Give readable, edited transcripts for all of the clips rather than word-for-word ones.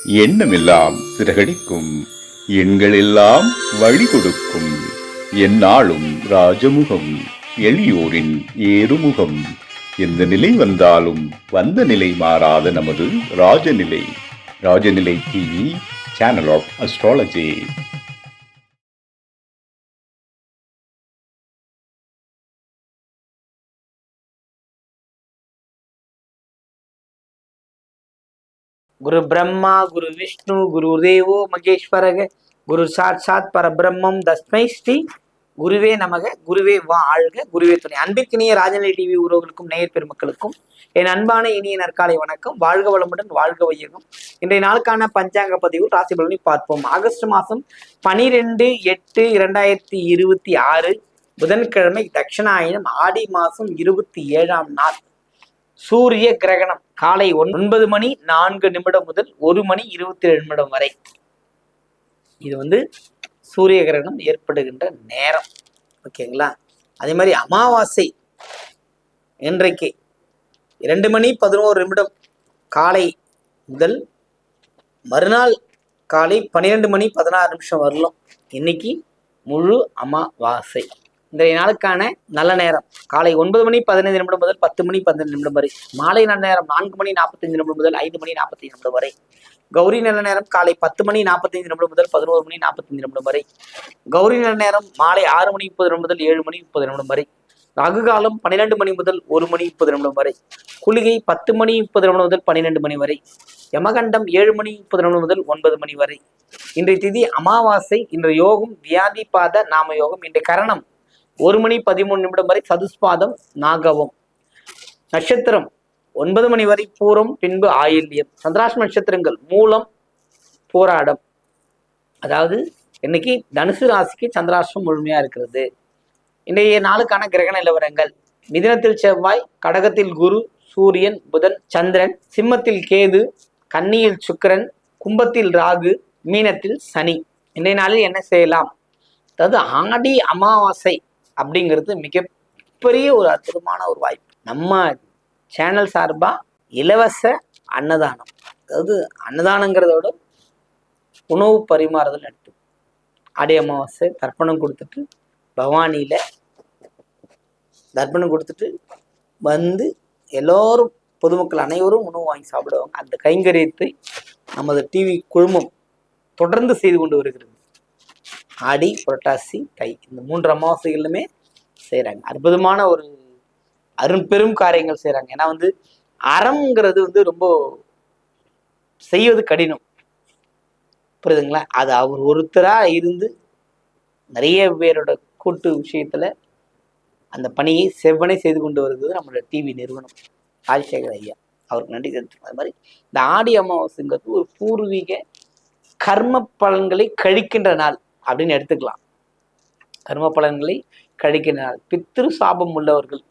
எண்ணமெல்லாம் சிறகடிக்கும், எண்களெல்லாம் வழி கொடுக்கும், எந்நாளும் ராஜமுகம், எளியோரின் ஏறுமுகம். எந்த நிலை வந்தாலும் வந்த நிலை மாறாத நமது Rajanilai. Rajanilai TV, channel of astrology. குரு பிரம்மா குரு விஷ்ணு குரு தேவோ மகேஸ்வரக குரு சாட்சாத் பரபிரம்மம் தஸ்மை ஸ்ரீ குருவே நமக. குருவே வாழ்க, குருவே துணை. அன்பிற்கினிய ராஜநிலை டிவி உறவுகளுக்கும் நேயர் பெருமக்களுக்கும் என் அன்பான இனிய நற்காலை வணக்கம். வாழ்க வளமுடன், வாழ்க வையகம். இன்றைய நாளுக்கான பஞ்சாங்க பதிவு ராசி பலனை பார்ப்போம். ஆகஸ்ட் மாதம் 12/8/2026 புதன்கிழமை, தட்சிணாயனம், ஆடி மாதம் 27ஆம் நாள். சூரிய கிரகணம் காலை 9:04 முதல் 1:27 வரை. இது சூரிய கிரகணம் ஏற்படுகின்ற நேரம். ஓகேங்களா? அதே மாதிரி அமாவாசை இன்றைக்கு 2:11 காலை முதல் மறுநாள் காலை 12:16 வரலாம். இன்னைக்கு முழு அமாவாசை. இன்றைய நாளுக்கான நல்ல நேரம் காலை 9:15 முதல் 10:15 வரை. மாலை நல்ல நேரம் 4:45 முதல் 5:45 வரை. கௌரி நல்ல நேரம் காலை 10:45 முதல் 11:45 வரை. கௌரி நல்ல நேரம் மாலை 6:30 முதல் 7:30 வரை. ராகு காலம் 12 மணி முதல் 1:30 வரை. குளிகை 10:30 முதல் 12 வரை. யமகண்டம் 7:30 முதல் 9 வரை. இன்றைய திதி அமாவாசை. இன்றைய யோகம் வியாதிபாத நாம யோகம். இன்றைய கரணம் 1:13 வரை சதுஸ்பாதம் நாகவம். நட்சத்திரம் 9 மணி வரை பூரம், பின்பு ஆயில்யம். சந்திராஷ்ட நட்சத்திரங்கள் மூலம், போராடம். அதாவது இன்னைக்கு தனுசு ராசிக்கு சந்திராஷ்டிரம் முழுமையா இருக்கிறது. இன்றைய நாளுக்கான கிரக நிலவரங்கள்: மிதுனத்தில் செவ்வாய், கடகத்தில் குரு, சூரியன், புதன், சந்திரன், சிம்மத்தில் கேது, கன்னியில் சுக்கிரன், கும்பத்தில் ராகு, மீனத்தில் சனி. இன்றைய நாளில் என்ன செய்யலாம்? அதாவது ஆடி அமாவாசை அப்படிங்கிறது மிகப்பெரிய ஒரு அற்புதமான ஒரு வாய்ப்பு. நம்ம சேனல் சார்பா இலவச அன்னதானம், அதாவது அன்னதானங்கிறதோட உணவு பரிமாறுதல் நடத்து. ஆடி அமாவாசை தர்ப்பணம் கொடுத்துட்டு பவானியில தர்ப்பணம் கொடுத்துட்டு எல்லோரும் பொதுமக்கள் அனைவரும் உணவு வாங்கி சாப்பிடுவாங்க. அந்த கைங்கரியத்தை நமது டிவி குழுமம் தொடர்ந்து செய்து கொண்டு வருகிறது. ஆடி, புரட்டாசி, தை இந்த 3 அமாவாசைகளுமே செய்கிறாங்க. அற்புதமான ஒரு அரும்பெரும் காரியங்கள் செய்கிறாங்க. ஏன்னா அறம்ங்கிறது ரொம்ப செய்வது கடினம், புரியுதுங்களா? அது அவர் ஒருத்தராக இருந்து நிறைய பேரோட கூட்டு விஷயத்துல அந்த பணியை செவ்வனே செய்து கொண்டு வருகிறது நம்மளோட டிவி நிறுவனம் ராஜசேகர் ஐயா. அவருக்கு நன்றி தெரிவித்துக்கணும். அது மாதிரி இந்த ஆடி அமாவாசைங்கிறது ஒரு பூர்வீக கர்ம பலன்களை கழிக்கின்ற நாள் அப்படின்னு எடுத்துக்கலாம். கர்ம பலன்களை கழிக்கின்ற நாள். பித்ரு சாபம் உள்ளவர்கள்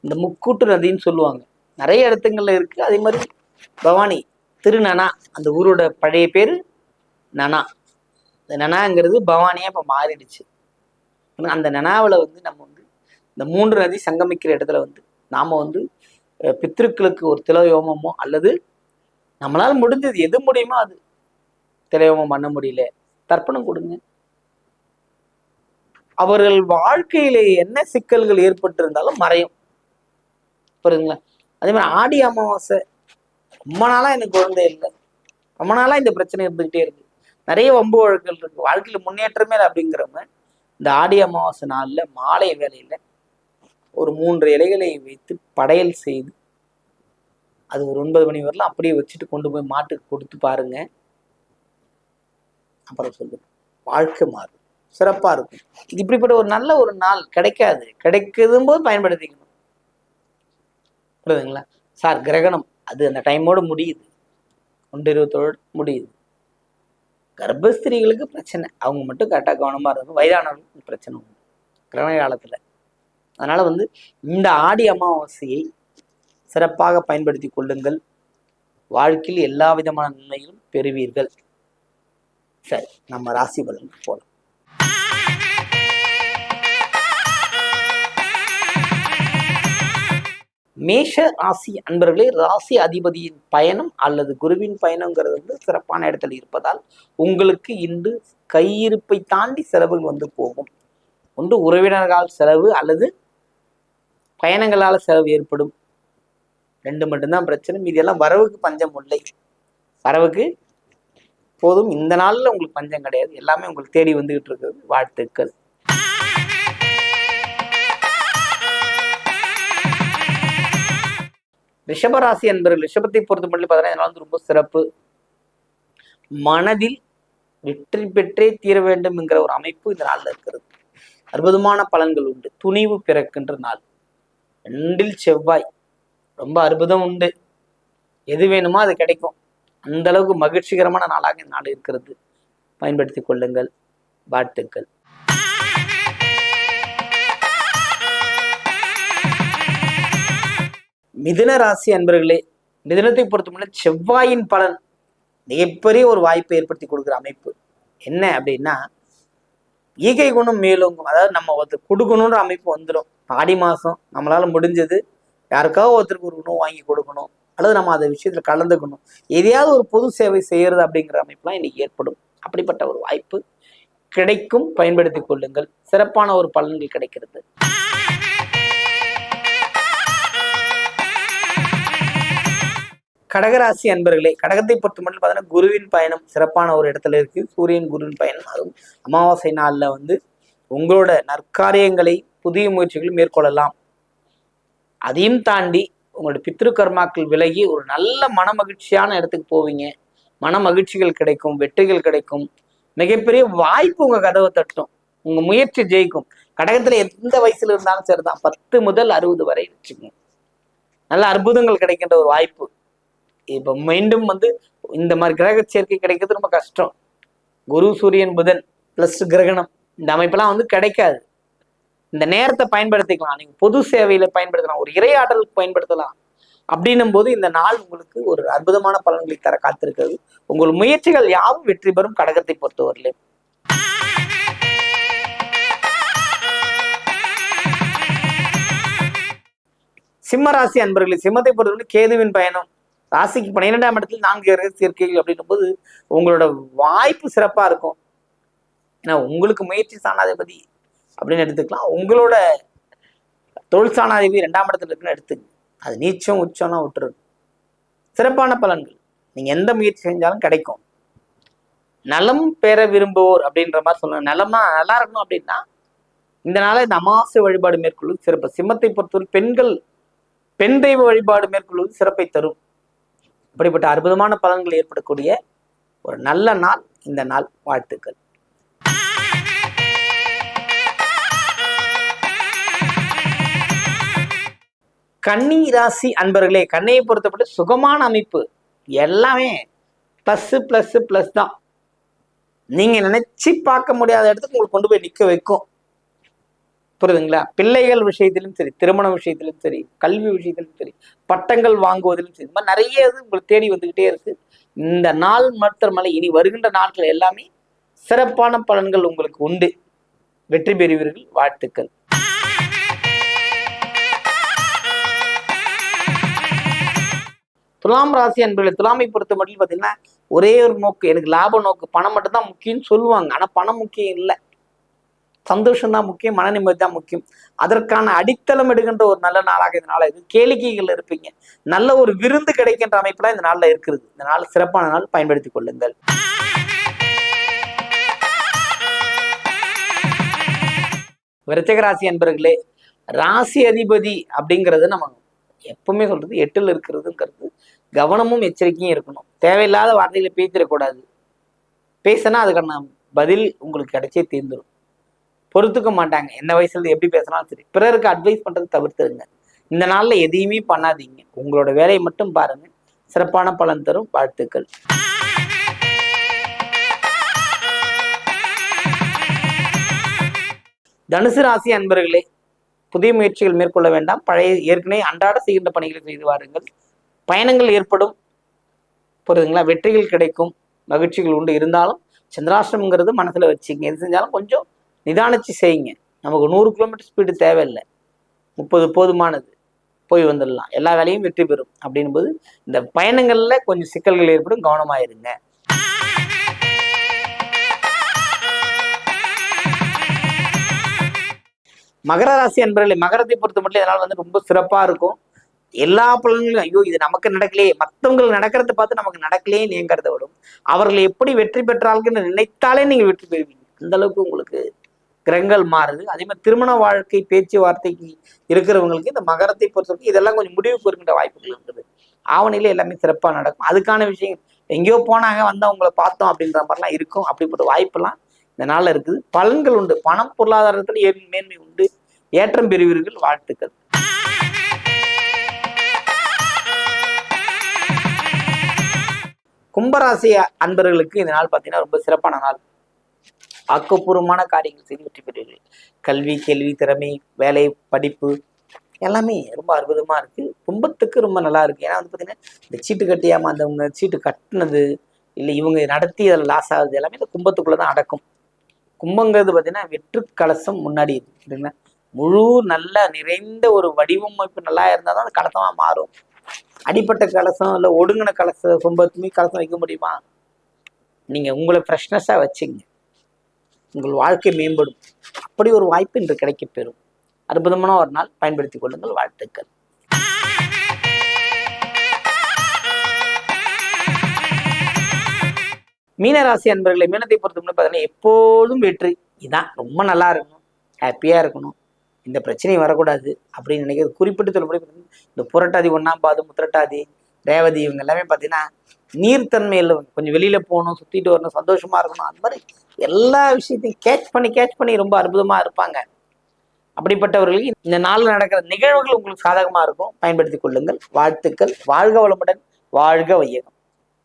இந்த முக்கூட்டு நதின்னு சொல்லுவாங்க, நிறைய இடத்துங்கள்ல இருக்கு. அதே மாதிரி பவானி திருநனா, அந்த ஊரோட பழைய பேரு நனா. இந்த நனாங்கிறது பவானியா இப்ப மாறிடுச்சு. அந்த நனாவில் நம்ம இந்த 3 நதி சங்கமிக்கிற இடத்துல நாம பித்ருக்களுக்கு ஒரு திலயோமமோ அல்லது நம்மளால் முடிஞ்சது எது முடியுமோ அது, திலயோமம் பண்ண முடியல தர்ப்பணம் கொடுங்க. அவர்கள் வாழ்க்கையில என்ன சிக்கல்கள் ஏற்பட்டிருந்தாலும் மறையும், புரியுதுங்களா? அதே மாதிரி ஆடி அமாவாசை ரொம்ப நாளா எனக்கு குழந்தை இல்லை, ரொம்ப நாளா இந்த பிரச்சனை இருந்துகிட்டே இருக்கு, நிறைய வம்பு வழக்குகள் இருக்கு, வாழ்க்கையில முன்னேற்றமே அப்படிங்கிறவங்க இந்த ஆடி அமாவாசை நாள்ல மாலை வேலையில ஒரு 3 இலைகளை வைத்து படையல் செய்து அது ஒரு 9 மணி வரலாம் அப்படியே வச்சுட்டு கொண்டு போய் மாட்டுக்கு கொடுத்து பாருங்க. அப்புறம் சொல்லுங்க, வாழ்க்கை மாறும், சிறப்பா இருக்கும். இது இப்படிப்பட்ட ஒரு நல்ல ஒரு நாள் கிடைக்காது, கிடைக்குதும் போது பயன்படுத்திக்கணும், புரியுதுங்களா? சார் கிரகணம் அது அந்த டைமோடு முடியுது, 1:20 முடியுது. கர்ப்பஸ்திரீகளுக்கு பிரச்சனை, அவங்க மட்டும் கரெக்டாக கவனமா இருக்கணும். வயதானவர்களுக்கு பிரச்சனை உண்டு கிரகண காலத்துல. அதனால இந்த ஆடி அமாவாசையை சிறப்பாக பயன்படுத்தி கொள்ளுங்கள். வாழ்க்கையில் எல்லா விதமான நன்மைகளும் பெறுவீர்கள். சரி, நம்ம ராசி பலன் போலாம். மேஷ ராசி அன்பர்களே, ராசி அதிபதியின் பயணம் அல்லது குருவின் பயணங்கிறது வந்து சிறப்பான இடத்துல இருப்பதால் உங்களுக்கு இன்று கையிருப்பை தாண்டி செலவுகள் வந்து போகும். ஒன்று உறவினர்களால் செலவு அல்லது பயணங்களால் செலவு ஏற்படும். ரெண்டு மட்டும்தான் பிரச்சனை. மீதெல்லாம் வரவுக்கு பஞ்சம் இல்லை. வரவுக்கு போதும். இந்த நாளில் உங்களுக்கு பஞ்சம் கிடையாது. எல்லாமே உங்களுக்கு தேடி வந்துகிட்டு இருக்கிறது. வாழ்த்துக்கள். ரிஷபராசி என்பவர்கள், ரிஷபத்தை பொறுத்த மட்டும் பார்த்தீங்கன்னா வந்து ரொம்ப சிறப்பு. மனதில் வெற்றி பெற்றே தீர வேண்டும் என்கிற ஒரு அமைப்பு இந்த நாளில் இருக்கிறது. அற்புதமான பலன்கள் உண்டு. துணிவு பிறக்கின்ற நாள். 2 செவ்வாய் ரொம்ப அற்புதம் உண்டு. எது வேணுமோ அது கிடைக்கும். அந்த அளவுக்கு மகிழ்ச்சிகரமான நாளாக இந்த நாள் இருக்கிறது. பயன்படுத்தி கொள்ளுங்கள். வாழ்த்துக்கள். மிதுன ராசி அன்பர்களே, மிதுனத்தை பொறுத்தவரை செவ்வாயின் பலன் மிகப்பெரிய ஒரு வாய்ப்பை ஏற்படுத்தி கொடுக்குற அமைப்பு. என்ன அப்படின்னா, ஈகை குணம் மேலோங்கும். அதாவது நம்ம ஒருத்தர் கொடுக்கணுன்ற அமைப்பு வந்துடும். ஆடி மாதம் நம்மளால முடிஞ்சது யாருக்காவது ஒருத்தருக்கு ஒரு உணவு வாங்கி கொடுக்கணும், அல்லது நம்ம அந்த விஷயத்துல கலந்துக்கணும், எதையாவது ஒரு பொது சேவை செய்யறது அப்படிங்கிற அமைப்புலாம் இன்னைக்கு ஏற்படும். அப்படிப்பட்ட ஒரு வாய்ப்பு கிடைக்கும். பயன்படுத்தி கொள்ளுங்கள். சிறப்பான ஒரு பலன்கள் கிடைக்கிறது. கடகராசி அன்பர்களே, கடகத்தை பொறுத்த மட்டும் பார்த்தீங்கன்னா குருவின் பயணம் சிறப்பான ஒரு இடத்துல இருக்கு. சூரியன் குருவின் பயணம், அதுவும் அமாவாசை நாளில் வந்து உங்களோட நற்காரியங்களை புதிய முயற்சிகளை மேற்கொள்ளலாம். அதையும் தாண்டி உங்களோட பித்ரு கர்மாக்கள் விலகி ஒரு நல்ல மன மகிழ்ச்சியான இடத்துக்கு போவீங்க. மன மகிழ்ச்சிகள் கிடைக்கும், வெற்றிகள் கிடைக்கும். மிகப்பெரிய வாய்ப்பு உங்க கதவை தட்டும். உங்க முயற்சி ஜெயிக்கும். கடகத்துல எந்த வயசுல இருந்தாலும் சரிதான், 10 முதல் 60 வரை வச்சுக்கோங்க. நல்ல அற்புதங்கள் கிடைக்கின்ற ஒரு வாய்ப்பு. இப்ப மீண்டும் வந்து இந்த மாதிரி கிரக சேர்க்கை கிடைக்கிறது ரொம்ப கஷ்டம். குரு சூரியன் புதன் பிளஸ் கிரகணம், இந்த அமைப்பெல்லாம் வந்து கிடைக்காது. இந்த நேரத்தை பயன்படுத்திக்கலாம். நீங்க பொது சேவையில பயன்படுத்தலாம், ஒரு இறையாற்றலுக்கு பயன்படுத்தலாம். அப்படின்னும் போது இந்த நாள் உங்களுக்கு ஒரு அற்புதமான பலன்களை தர காத்திருக்கிறது. உங்கள் முயற்சிகள் யாவும் வெற்றி பெறும். கடகத்தை பொறுத்தவரையிலே சிம்மராசி அன்பர்களே, சிம்மத்தை பொறுத்தவரை கேதுவின் பயணம். ராசிக்கு 12ஆம் இடத்துல 4 கிரக சேர்க்கைகள் அப்படின்னும் போது உங்களோட வாய்ப்பு சிறப்பா இருக்கும். ஏன்னா உங்களுக்கு முயற்சி ஸ்தானாதிபதி அப்படின்னு எடுத்துக்கலாம். உங்களோட தொழில் ஸ்தானாதிபதி 2ஆம் இடத்துல இருக்குன்னு எடுத்துங்க. அது நீச்சம் உச்சம்னா விட்டுருது. சிறப்பான பலன்கள் நீங்க எந்த முயற்சி செஞ்சாலும் கிடைக்கும். நலம் பெற விரும்புவோர் அப்படின்ற மாதிரி சொல்லணும். நலமா நல்லா இருக்கணும் அப்படின்னா இந்த நாளை இந்த அமாவாசை வழிபாடு மேற்கொள்வது சிறப்பு. சிம்மத்தை பொறுத்தவரை பெண் தெய்வ வழிபாடு மேற்கொள்வது சிறப்பை தரும். இப்படிப்பட்ட அற்புதமான பலன்கள் ஏற்படக்கூடிய ஒரு நல்ல நாள் இந்த நாள். வாழ்த்துக்கள். கன்னி ராசி அன்பர்களே, கன்னியை பொறுத்தப்பட்டு சுகமான அமைப்பு. எல்லாமே பிளஸ் தான். நீங்க நினைச்சு பார்க்க முடியாத இடத்துக்கு உங்களுக்கு கொண்டு போய் நிக்க வைக்கும். புரியுதுங்களா? பிள்ளைகள் விஷயத்திலும் சரி, திருமண விஷயத்திலும் சரி, கல்வி விஷயத்திலும் சரி, பட்டங்கள் வாங்குவதிலும் சரி, இந்த மாதிரி நிறைய இது உங்களுக்கு தேடி வந்துகிட்டே இருக்கு. இந்த நாள் மட்டுமல்ல, இனி வருகின்ற நாட்கள் எல்லாமே சிறப்பான பலன்கள் உங்களுக்கு உண்டு. வெற்றி பெறுவீர்கள். வாழ்த்துக்கள். துலாம் ராசி அன்பர்களே, துலாமை பொறுத்த மட்டும் பார்த்தீங்கன்னா ஒரே ஒரு நோக்கு, எனக்கு லாப நோக்கு, பணம் மட்டும் தான் முக்கியம்னு சொல்லுவாங்க. ஆனா பணம் முக்கியம் இல்லை, சந்தோஷம் தான் முக்கியம், மன நிம்மதி தான் முக்கியம். அதற்கான அடித்தளம் எடுக்கின்ற ஒரு நல்ல நாளாக இந்த நாள் இருக்கு. கேளிக்கைகள் இருப்பீங்க. நல்ல ஒரு விருந்து கிடைக்கின்ற அமைப்புலாம் இந்த நாள்ல இருக்கிறது. இந்த நாள் சிறப்பான நாள். பயன்படுத்திக் கொள்ளுங்கள். விருச்சிக ராசி அன்பர்களே, ராசி அதிபதி அப்படிங்கிறது நம்ம எப்பவுமே சொல்றது 8ல் இருக்கிறதுங்கிறது கவனமும் எச்சரிக்கையும் இருக்கணும். தேவையில்லாத வார்த்தைகளை பேசிடக்கூடாது. பேசினா அதுக்கான பதில் உங்களுக்கு கிடைச்சே தீர்ந்துடும். பொறுத்துக்க மாட்டாங்க. எந்த வயசுல எப்படி பேசினாலும் சரி. பிறருக்கு அட்வைஸ் பண்றது தவிர்த்துருங்க. இந்த நாள்ல எதையுமே பண்ணாதீங்க. உங்களோட வேலையை மட்டும் பாருங்க. சிறப்பான பலன் தரும். வாழ்த்துக்கள். தனுசு ராசி அன்பர்களே, புதிய முயற்சிகள் மேற்கொள்ள வேண்டாம். பழைய ஏற்கனவே அன்றாட செய்கின்ற பணிகளை செய்து வாருங்கள். பயணங்கள் ஏற்படும். புரியுதுங்களா? வெற்றிகள் கிடைக்கும். மகிழ்ச்சிகள் உண்டு. இருந்தாலும் சந்திராஷ்டமங்கிறது மனசுல வச்சுங்க. எது செஞ்சாலும் கொஞ்சம் நிதானிச்சு செய்யுங்க. நமக்கு 100 கிலோமீட்டர் ஸ்பீடு தேவையில்லை, 30 போதுமானது. போய் வந்துடலாம், எல்லா வேலையும் வெற்றி பெறும். அப்படின்போது இந்த பயணங்கள்ல கொஞ்சம் சிக்கல்கள் ஏற்படும், கவனமாயிருங்க. மகர ராசி அன்பர்களே, மகரத்தை பொறுத்த மட்டும் இதனால் வந்து ரொம்ப சிறப்பா இருக்கும். எல்லா பலன்களும் ஐயோ இது நமக்கு நடக்கலையே, மற்றவங்களுக்கு நடக்கிறத பார்த்து நமக்கு நடக்கலையே நீங்கிறத விடும் அவர்கள் எப்படி வெற்றி பெற்றார்கள் நினைத்தாலே நீங்க வெற்றி பெறுவீங்க. அந்த அளவுக்கு உங்களுக்கு கிரகங்கள் மாறுது. அதே மாதிரி திருமண வாழ்க்கை பேச்சுவார்த்தைக்கு இருக்கிறவங்களுக்கு இந்த மகரத்தை பொறுத்தவரைக்கும் இதெல்லாம் கொஞ்சம் முடிவுக்கு வருகின்ற வாய்ப்புகள் இருக்குது. ஆவணியில எல்லாமே சிறப்பா நடக்கும். அதுக்கான விஷயம் எங்கேயோ போனாங்க வந்து அவங்கள பார்த்தோம் அப்படின்ற மாதிரிலாம் இருக்கும். அப்படிப்பட்ட வாய்ப்பெல்லாம் இந்த நாள்ல இருக்குது. பலன்கள் உண்டு. பணம் பொருளாதாரத்துல மேன்மை உண்டு. ஏற்றம் பெறுவீர்கள். வாழ்த்துக்கள். கும்பராசி அன்பர்களுக்கு இந்த நாள் பார்த்தீங்கன்னா ரொம்ப சிறப்பான நாள். ஆக்கப்பூர்வமான காரியங்கள் செய்து வெற்றி பெறுவீர்கள். கல்வி, கேள்வி, திறமை, வேலை, படிப்பு எல்லாமே ரொம்ப அற்புதமா இருக்கு. கும்பத்துக்கு ரொம்ப நல்லா இருக்கு. ஏன்னா வந்து பார்த்தீங்கன்னா இந்த சீட்டு கட்டி ஏமாந்தவங்க, சீட்டு கட்டினது இல்லை இவங்க நடத்தி அதில் லாஸ் ஆகுது எல்லாமே இந்த கும்பத்துக்குள்ளதான் அடக்கும். கும்பங்கிறது பார்த்தீங்கன்னா வெற்று கலசம் முன்னாடி இருக்குங்களா, முழு நல்ல நிறைந்த ஒரு வடிவமைப்பு நல்லா இருந்தால் தான் அது கலசமா மாறும். அடிப்பட்ட கலசம் இல்லை ஒடுங்கின கலசம் கும்பத்துமே கலசம் வைக்க முடியுமா? நீங்க உங்களை ஃப்ரெஷ்னஸா வச்சுங்க, உங்கள் வாழ்க்கை மேம்படும். அப்படி ஒரு வாய்ப்பு இன்று கிடைக்க பெறும். அற்புதமான ஒரு நாள், பயன்படுத்திக் கொள்ளுங்கள். வாழ்த்துக்கள். மீனராசி அன்பர்களை, மீனத்தை பொறுத்த மட்டும் பார்த்தீங்கன்னா எப்போதும் வெற்றி. இதான் ரொம்ப நல்லா இருக்கணும், ஹாப்பியா இருக்கணும், இந்த பிரச்சனை வரக்கூடாது அப்படின்னு நினைக்கிறது. குறிப்பிட்டு சொல்லப்படி இந்த புரட்டாதி 1ஆம் பாதம், உத்திரட்டாதி, ரேவதி இவங்க எல்லாமே பார்த்தீங்கன்னா நீர்த்தன்மையில் கொஞ்சம் வெளியில போகணும், சுத்திட்டு வரணும், சந்தோஷமா இருக்கணும். அந்த மாதிரி எல்லா விஷயத்தையும் கேட்ச் பண்ணி ரொம்ப அற்புதமா இருப்பாங்க. அப்படிப்பட்டவர்களுக்கு இந்த நாளில் நடக்கிற நிகழ்வுகள் உங்களுக்கு சாதகமா இருக்கும். பயன்படுத்திக் கொள்ளுங்கள். வாழ்த்துக்கள். வாழ்க வளமுடன், வாழ்க வையகம்.